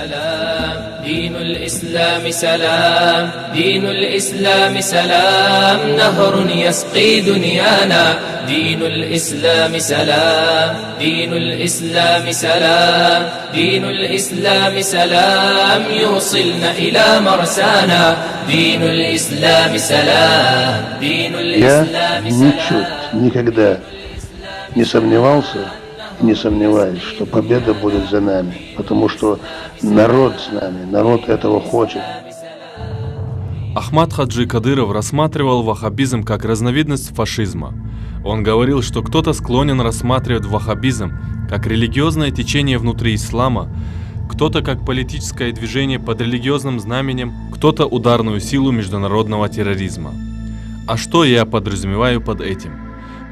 سلام دين الإسلام سلام دين الإسلام سلام نهر يسقي دنيانا دين الإسلام سلام دين الإسلام سلام دين الإسلام سلام يوصلنا إلى مرسانا دين الإسلام سلام دين الإسلام سلام. Я никогда не сомневался и не сомневаюсь, что победа будет за нами, потому что народ с нами, народ этого хочет. Ахмад Хаджи Кадыров рассматривал ваххабизм как разновидность фашизма. Он говорил, что кто-то склонен рассматривать ваххабизм как религиозное течение внутри ислама, кто-то как политическое движение под религиозным знаменем, кто-то ударную силу международного терроризма. А что я подразумеваю под этим?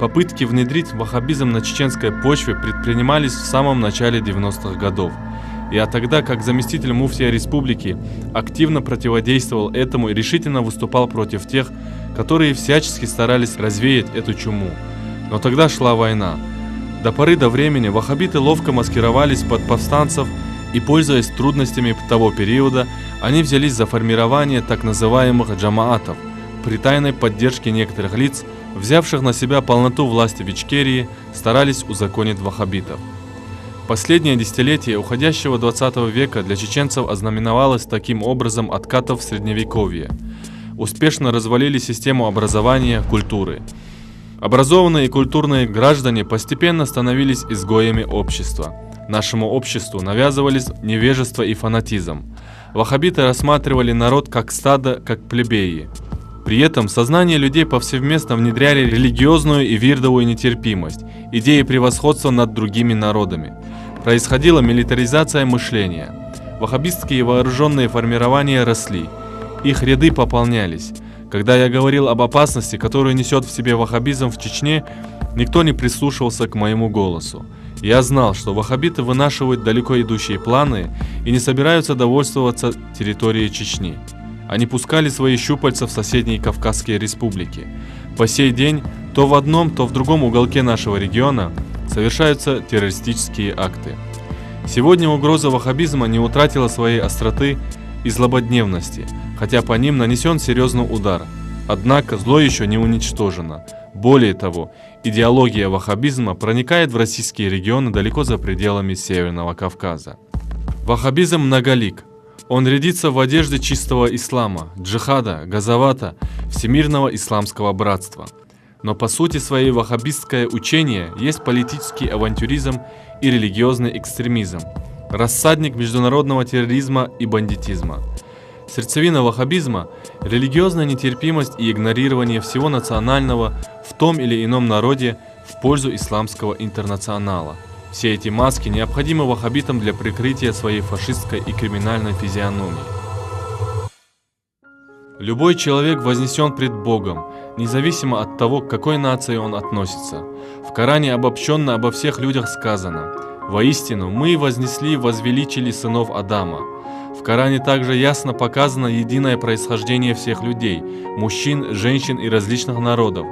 Попытки внедрить ваххабизм на чеченской почве предпринимались в самом начале 90-х годов. Я тогда, как заместитель муфтия республики, активно противодействовал этому и решительно выступал против тех, которые всячески старались развеять эту чуму. Но тогда шла война. До поры до времени ваххабиты ловко маскировались под повстанцев и, пользуясь трудностями того периода, они взялись за формирование так называемых джамаатов при тайной поддержке некоторых лиц, взявших на себя полноту власти в Ичкерии, старались узаконить ваххабитов. Последнее десятилетие уходящего 20 века для чеченцев ознаменовалось таким образом откатов в средневековье. Успешно развалили систему образования, культуры. Образованные и культурные граждане постепенно становились изгоями общества. Нашему обществу навязывались невежество и фанатизм. Ваххабиты рассматривали народ как стадо, как плебеи. При этом в сознание людей повсеместно внедряли религиозную и вирдовую нетерпимость, идеи превосходства над другими народами. Происходила милитаризация мышления. Ваххабистские вооруженные формирования росли. Их ряды пополнялись. Когда я говорил об опасности, которую несет в себе ваххабизм в Чечне, никто не прислушивался к моему голосу. Я знал, что ваххабиты вынашивают далеко идущие планы и не собираются довольствоваться территорией Чечни. Они пускали свои щупальца в соседние Кавказские республики. По сей день то в одном, то в другом уголке нашего региона совершаются террористические акты. Сегодня угроза ваххабизма не утратила своей остроты и злободневности, хотя по ним нанесен серьезный удар. Однако зло еще не уничтожено. Более того, идеология ваххабизма проникает в российские регионы далеко за пределами Северного Кавказа. Ваххабизм многолик. Он рядится в одежде чистого ислама, джихада, газавата, всемирного исламского братства. Но по сути своей ваххабистское учение есть политический авантюризм и религиозный экстремизм, рассадник международного терроризма и бандитизма. Сердцевина ваххабизма – религиозная нетерпимость и игнорирование всего национального в том или ином народе в пользу исламского интернационала. Все эти маски необходимы ваххабитам для прикрытия своей фашистской и криминальной физиономии. Любой человек вознесен пред Богом, независимо от того, к какой нации он относится. В Коране обобщенно обо всех людях сказано: «Воистину, мы вознесли и возвеличили сынов Адама». В Коране также ясно показано единое происхождение всех людей, мужчин, женщин и различных народов.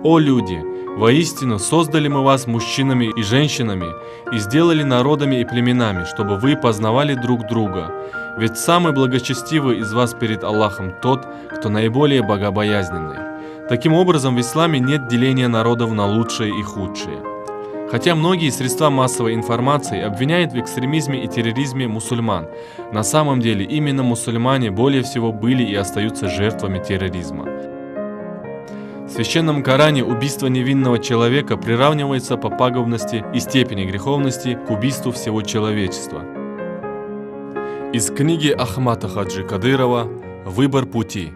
«О люди! Воистину, создали мы вас мужчинами и женщинами и сделали народами и племенами, чтобы вы познавали друг друга. Ведь самый благочестивый из вас перед Аллахом тот, кто наиболее богобоязненный». Таким образом, в исламе нет деления народов на лучшие и худшие. Хотя многие средства массовой информации обвиняют в экстремизме и терроризме мусульман, на самом деле именно мусульмане более всего были и остаются жертвами терроризма. В Священном Коране убийство невинного человека приравнивается по пагубности и степени греховности к убийству всего человечества. Из книги Ахмада Хаджи Кадырова «Выбор пути».